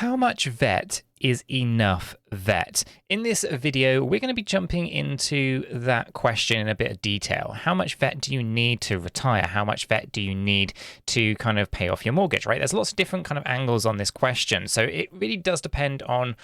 How much vet is enough vet? In this video, we're going to be jumping into that question in a bit of detail. How much vet do you need to retire? How much vet do you need to kind of pay off your mortgage, right? There's lots of different kind of angles on this question. So it really does depend on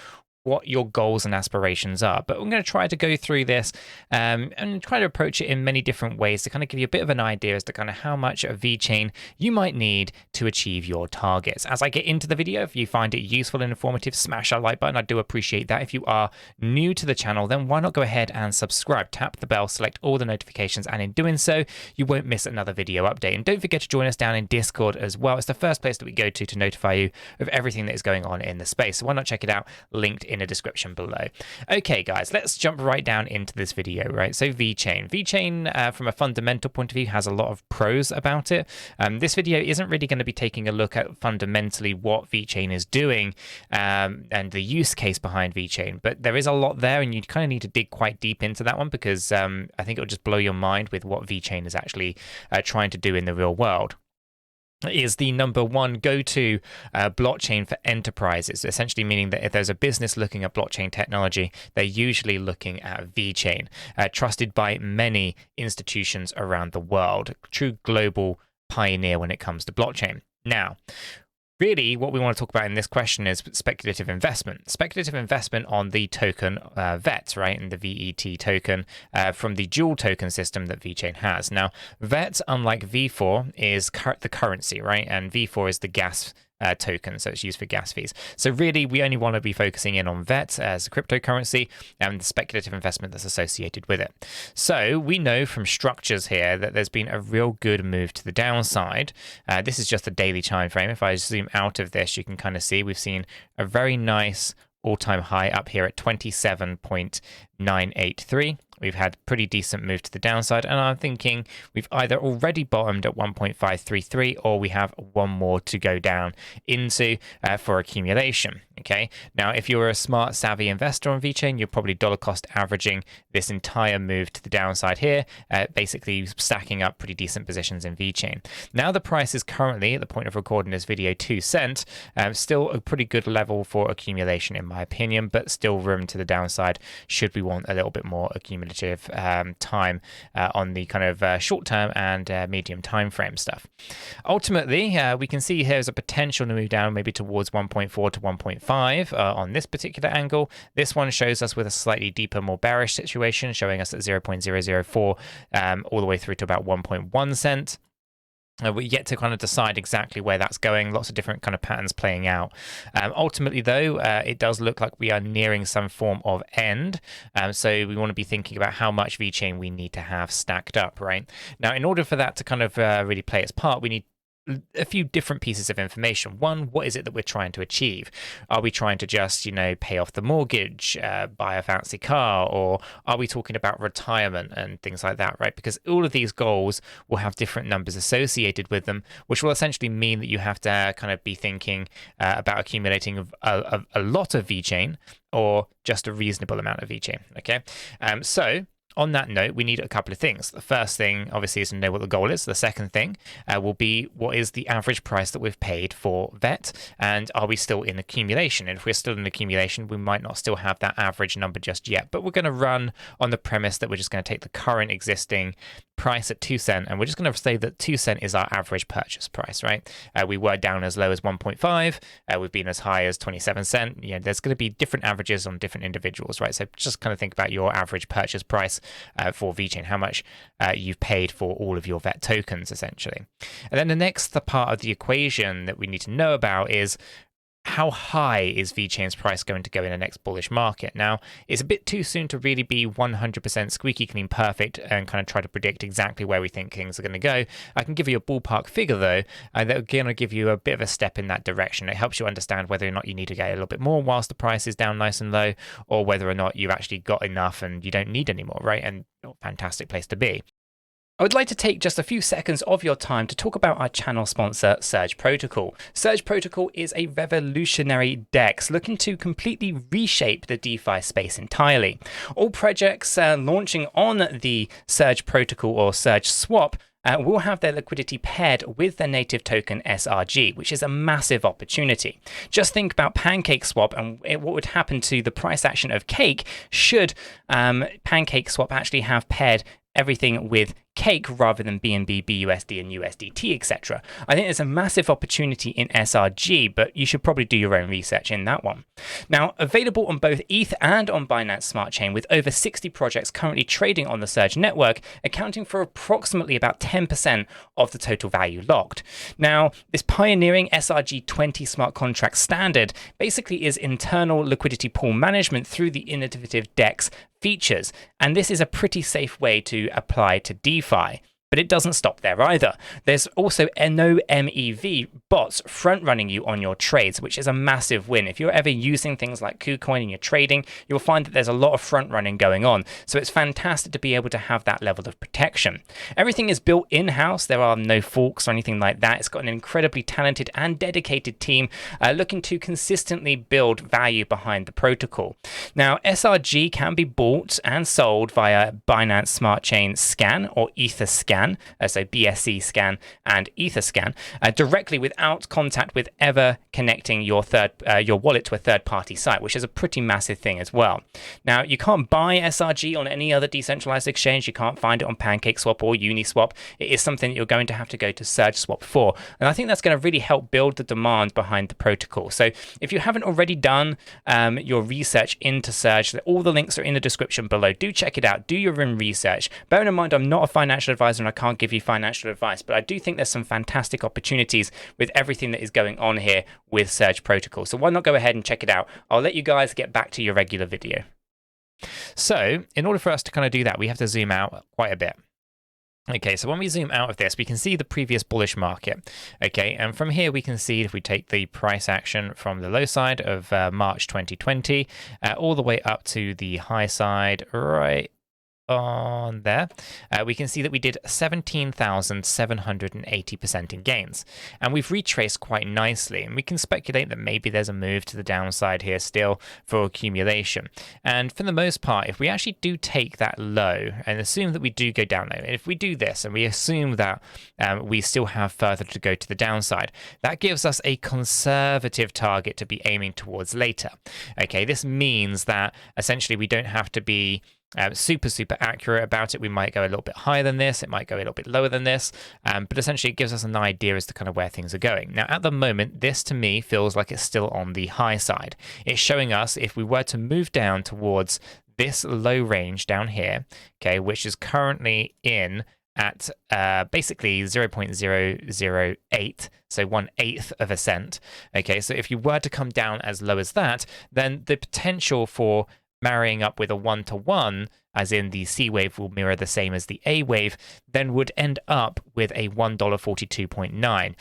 what your goals and aspirations are. But I'm going to try to go through this and try to approach it in many different ways to kind of give you a bit of an idea as to kind of how much of Vechain you might need to achieve your targets. As I get into the video, if you find it useful and informative, smash that like button. I do appreciate that. If you are new to the channel, then why not go ahead and subscribe, tap the bell, select all the notifications, and in doing so, you won't miss another video update. And don't forget to join us down in Discord as well. It's the first place that we go to notify you of everything that is going on in the space. So why not check it out, linked in the description below. Okay, guys, let's jump right down into this video, right? So Vechain. Vechain, from a fundamental point of view, has a lot of pros about it. This video isn't really going to be taking a look at fundamentally what Vechain is doing and the use case behind Vechain, but there is a lot there, and you kind of need to dig quite deep into that one because I think it'll just blow your mind with what Vechain is actually trying to do in the real world. Is the #1 go-to blockchain for enterprises, essentially meaning that if there's a business looking at blockchain technology, they're usually looking at Vechain, trusted by many institutions around the world, a true global pioneer when it comes to blockchain. Now, really, what we want to talk about in this question is speculative investment. Speculative investment on the token VET, right, and the VET token from the dual token system that Vechain has. Now, VET, unlike V4, is the currency, right, and V4 is the gas token, so it's used for gas fees. So really, we only want to be focusing in on VET as a cryptocurrency and the speculative investment that's associated with it. So we know from structures here that there's been a real good move to the downside. This is just a daily time frame. If I zoom out of this, you can kind of see we've seen a very nice all-time high up here at 27.983. We've had pretty decent move to the downside, and I'm thinking we've either already bottomed at 1.533 or we have one more to go down into for accumulation. Okay, now if you're a smart, savvy investor on Vechain, you're probably dollar cost averaging this entire move to the downside here, basically stacking up pretty decent positions in Vechain. Now the price is currently, at the point of recording this video, 2 cents, still a pretty good level for accumulation in my opinion, but still room to the downside should we want a little bit more accumulation time on the kind of short term and medium time frame stuff. Ultimately, we can see here's a potential to move down maybe towards 1.4 to 1.5 on this particular angle. This one shows us with a slightly deeper, more bearish situation, showing us at 0.004 all the way through to about 1.1 cent. We're yet to kind of decide exactly where that's going. Lots of different kind of patterns playing out. Ultimately, though, it does look like we are nearing some form of end. So we want to be thinking about how much Vechain we need to have stacked up, right? Now, in order for that to kind of really play its part, we need a few different pieces of information. One, what is it that we're trying to achieve? Are we trying to just, pay off the mortgage, buy a fancy car, or are we talking about retirement and things like that, right? Because all of these goals will have different numbers associated with them, which will essentially mean that you have to kind of be thinking about accumulating a lot of Vechain or just a reasonable amount of Vechain, okay? So on that note, we need a couple of things. The first thing, obviously, is to know what the goal is. The second thing will be what is the average price that we've paid for VET, and are we still in accumulation? And if we're still in accumulation, we might not still have that average number just yet, but we're going to run on the premise that we're just going to take the current existing price at 2 cents, and we're just going to say that 2 cents is our average purchase price, right? We were down as low as 1.5. We've been as high as 27 cents. There's going to be different averages on different individuals, right? So just kind of think about your average purchase price for Vechain, how much you've paid for all of your VET tokens, essentially. And then the next part of the equation that we need to know about is how high is Vechain's price going to go in the next bullish market? Now, it's a bit too soon to really be 100% squeaky clean perfect and kind of try to predict exactly where we think things are going to go. I can give you a ballpark figure, though, that again will give you a bit of a step in that direction. It helps you understand whether or not you need to get a little bit more whilst the price is down nice and low, or whether or not you've actually got enough and you don't need any more, right? And fantastic place to be. I would like to take just a few seconds of your time to talk about our channel sponsor, Surge Protocol. Surge Protocol is a revolutionary DEX looking to completely reshape the DeFi space entirely. All projects launching on the Surge Protocol or Surge Swap will have their liquidity paired with their native token SRG, which is a massive opportunity. Just think about PancakeSwap and what would happen to the price action of Cake should PancakeSwap actually have paired everything with Cake rather than BNB, BUSD, and USDT, etc. I think there's a massive opportunity in SRG, but you should probably do your own research in that one. Now, available on both ETH and on Binance Smart Chain, with over 60 projects currently trading on the Surge network, accounting for approximately about 10% of the total value locked. Now, this pioneering SRG20 smart contract standard basically is internal liquidity pool management through the innovative DEX features, and this is a pretty safe way to apply to DeFi. But it doesn't stop there either. There's also no MEV bots front running you on your trades, which is a massive win. If you're ever using things like KuCoin in your trading, you'll find that there's a lot of front running going on. So it's fantastic to be able to have that level of protection. Everything is built in-house. There are no forks or anything like that. It's got an incredibly talented and dedicated team looking to consistently build value behind the protocol. Now, SRG can be bought and sold via Binance Smart Chain Scan or EtherScan. So BSC scan and EtherScan, directly without contact with ever connecting your wallet to a third-party site, which is a pretty massive thing as well. Now, you can't buy SRG on any other decentralized exchange. You can't find it on PancakeSwap or Uniswap. It is something that you're going to have to go to SurgeSwap for, and I think that's going to really help build the demand behind the protocol. So if you haven't already done your research into Surge, all the links are in the description below. Do check it out. Do your own research. Bear in mind, I'm not a financial advisor, I can't give you financial advice, but I do think there's some fantastic opportunities with everything that is going on here with Surge Protocol. So why not go ahead and check it out? I'll let you guys get back to your regular video. So in order for us to kind of do that, we have to zoom out quite a bit. Okay, so when we zoom out of this, we can see the previous bullish market. Okay, and from here we can see if we take the price action from the low side of March 2020 all the way up to the high side right on there, we can see that we did 17,780% in gains, and we've retraced quite nicely, and we can speculate that maybe there's a move to the downside here still for accumulation. And for the most part, if we actually do take that low and assume that we do go down low, and if we do this and we assume that we still have further to go to the downside, that gives us a conservative target to be aiming towards later. Okay, this means that essentially we don't have to be super accurate about it. We might go a little bit higher than this, it might go a little bit lower than this, but essentially it gives us an idea as to kind of where things are going. Now at the moment, this to me feels like it's still on the high side. It's showing us if we were to move down towards this low range down here, okay, which is currently in at basically 0.008, so 1/8 of a cent. Okay, so if you were to come down as low as that, then the potential for marrying up with a 1-to-1, as in the C wave will mirror the same as the A wave, then would end up with a $1.42.9.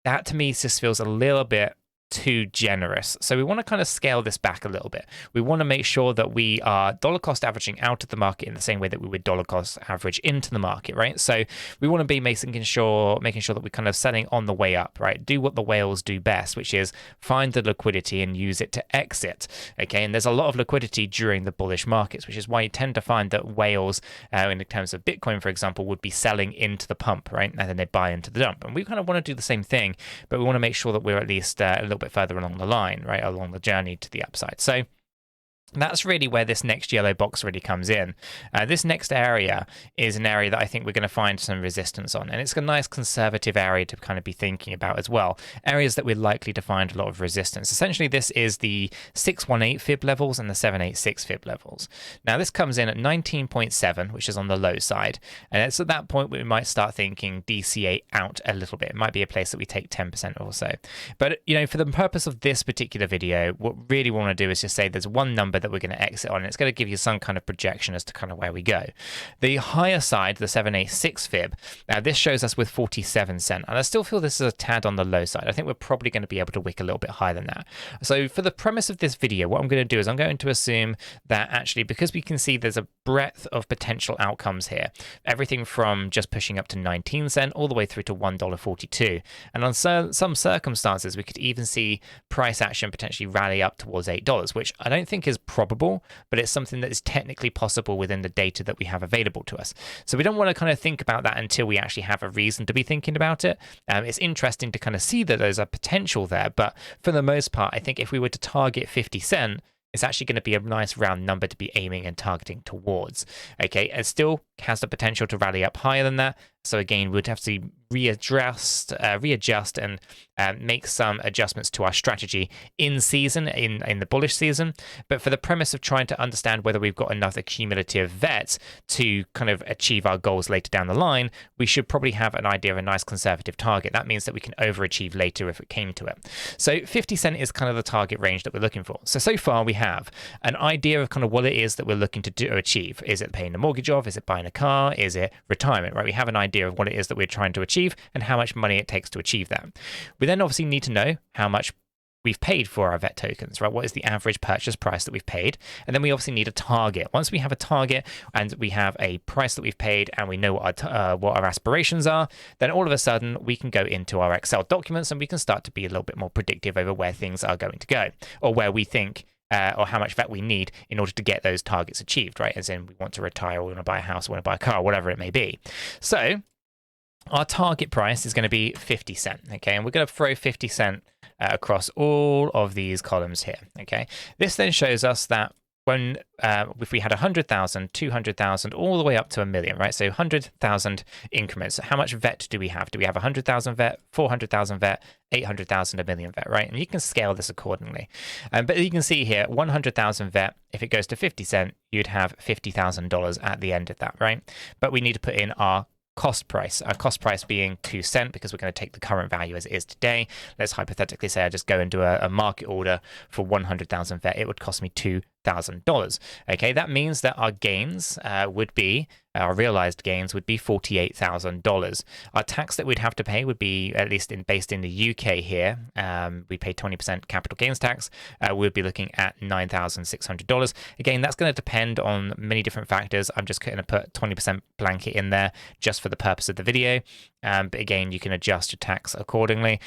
That to me just feels a little bit too generous. So we want to kind of scale this back a little bit. We want to make sure that we are dollar cost averaging out of the market in the same way that we would dollar cost average into the market, right? So we want to be making sure that we're kind of selling on the way up, right? Do what the whales do best, which is find the liquidity and use it to exit. Okay, and there's a lot of liquidity during the bullish markets, which is why you tend to find that whales, in terms of Bitcoin, for example, would be selling into the pump, right? And then they buy into the dump. And we kind of want to do the same thing, but we want to make sure that we're at least a little bit further along the line, right, along the journey to the upside. So that's really where this next yellow box really comes in. This next area is an area that I think we're going to find some resistance on, and it's a nice conservative area to kind of be thinking about as well. Areas that we're likely to find a lot of resistance. Essentially, this is the 618 fib levels and the 786 fib levels. Now, this comes in at 19.7, which is on the low side, and it's at that point we might start thinking DCA out a little bit. It might be a place that we take 10% or so. But, you know, for the purpose of this particular video, what really we want to do is just say there's one number that we're going to exit on, and it's going to give you some kind of projection as to kind of where we go. The higher side, the 786 fib, this shows us with 47 cent, and I still feel this is a tad on the low side. I think we're probably going to be able to wick a little bit higher than that. So for the premise of this video, what I'm going to do is I'm going to assume that actually, because we can see there's a breadth of potential outcomes here, everything from just pushing up to 19 cent all the way through to $1.42, and on some circumstances we could even see price action potentially rally up towards $8, which I don't think is probable, but it's something that is technically possible within the data that we have available to us. So we don't want to kind of think about that until we actually have a reason to be thinking about it. It's interesting to kind of see that there's a potential there, but for the most part, I think if we were to target 50 cent, it's actually going to be a nice round number to be aiming and targeting towards. Okay, it still has the potential to rally up higher than that. So again, we'd have to readjust and make some adjustments to our strategy in season, in the bullish season. But for the premise of trying to understand whether we've got enough accumulative VET to kind of achieve our goals later down the line, we should probably have an idea of a nice conservative target. That means that we can overachieve later if it came to it. So 50 cent is kind of the target range that we're looking for. So far we have an idea of kind of what it is that we're looking to achieve. Is it paying the mortgage off? Is it buying a car? Is it retirement, right? We have an idea of what it is that we're trying to achieve and how much money it takes to achieve that. We then obviously need to know how much we've paid for our VET tokens, right? What is the average purchase price that we've paid? And then we obviously need a target. Once we have a target and we have a price that we've paid and we know what our aspirations are, then all of a sudden we can go into our Excel documents and we can start to be a little bit more predictive over where things are going to go, or where we think or how much VET we need in order to get those targets achieved, right? As in we want to retire, or we want to buy a house, or we want to buy a car, whatever it may be. So our target price is going to be 50 cent, okay? And we're going to throw 50 cent across all of these columns here, okay? This then shows us that when if we had 100,000, 200,000, all the way up to 1 million, right? So 100,000 increments. How much VET do we have? Do we have 100,000 VET, 400,000 VET, 800,000, 1 million VET, right? And you can scale this accordingly. But you can see here, 100,000 VET, if it goes to 50 cent, you'd have $50,000 at the end of that, right? But we need to put in our cost price, our cost price being 2 cent, because we're going to take the current value as it is today. Let's hypothetically say I just go into a market order for 100,000 VET. It would cost me $2,000. Okay, that means that our gains would be, our realized gains would be $48,000. Our tax that we'd have to pay would be, at least based in the UK here, we pay 20% capital gains tax. We'd be looking at $9,600. Again, that's going to depend on many different factors. I'm just going to put 20% blanket in there just for the purpose of the video. But again, you can adjust your tax accordingly.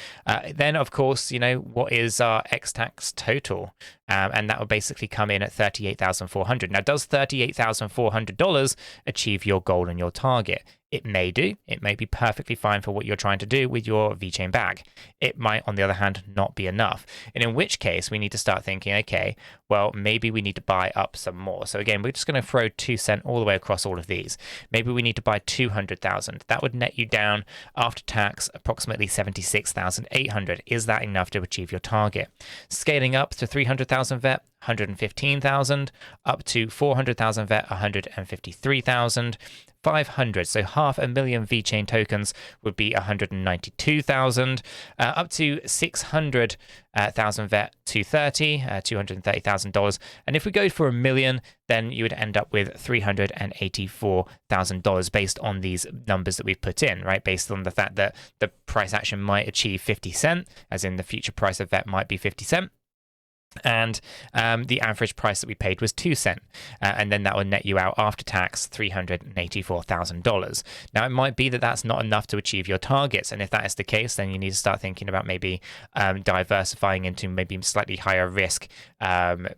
Then, of course, you know, what is our ex-tax total? And that would basically come in at $38,400. Now, does $38,400 achieve your goal and your target? It may do. It may be perfectly fine for what you're trying to do with your VeChain bag. It might, on the other hand, not be enough. And in which case, we need to start thinking, okay, well, maybe we need to buy up some more. So again, we're just going to throw 2 cent all the way across all of these. Maybe we need to buy 200,000. That would net you down after tax approximately 76,800. Is that enough to achieve your target? Scaling up to 300,000 VET, 115,000, up to 400,000 VET, 153,000. 500, so 500,000 VeChain tokens would be 192,000, up to 600,000 VET, $230,000. And if we go for 1 million, then you would end up with $384,000 based on these numbers that we've put in, right? Based on the fact that the price action might achieve 50 cent, as in the future price of VET might be 50 cent. And the average price that we paid was 2 cent, and then that would net you out after tax $384,000. Now, it might be that that's not enough to achieve your targets, and if that is the case, then you need to start thinking about maybe diversifying into maybe slightly higher risk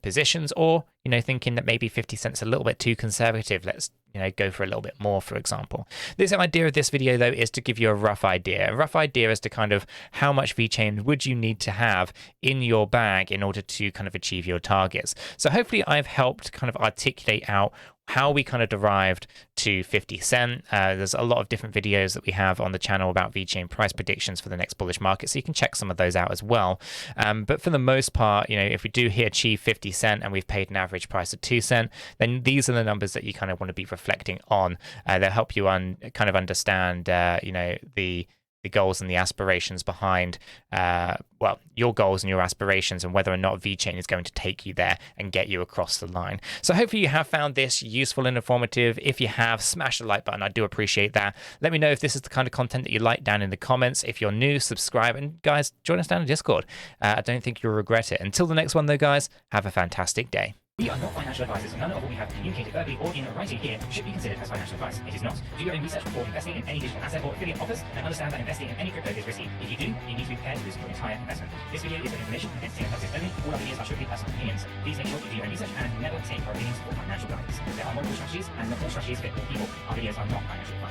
positions, or thinking that maybe 50 cents a little bit too conservative. Let's go for a little bit more, for example. This idea of this video, though, is to give you a rough idea as to kind of how much VeChain would you need to have in your bag in order to kind of achieve your targets. So hopefully I've helped kind of articulate out how we kind of derived to 50 cent. There's a lot of different videos that we have on the channel about VeChain price predictions for the next bullish market, so you can check some of those out as well. But for the most part, if we do here achieve 50 cent and we've paid an average price of 2 cent, then these are the numbers that you kind of want to be reflecting on. They'll help you kind of understand, the goals and the aspirations behind, your goals and your aspirations, and whether or not VeChain is going to take you there and get you across the line. So hopefully you have found this useful and informative. If you have, smash the like button. I do appreciate that. Let me know if this is the kind of content that you like down in the comments. If you're new, subscribe, and guys, join us down in Discord. I don't think you'll regret it. Until the next one, though, guys, have a fantastic day. We are not financial advisors, and none of what we have communicated verbally or in writing here should be considered as financial advice. It is not. Do your own research before investing in any digital asset or affiliate offers, and understand that investing in any crypto is risky. If you do, you need to be prepared to lose your entire investment. This video is for information and entertainment purposes only. All our videos are strictly personal opinions. Please make sure you do your own research and never take our opinions for financial guidance. There are multiple strategies, and not all strategies fit all people. Our videos are not financial advice.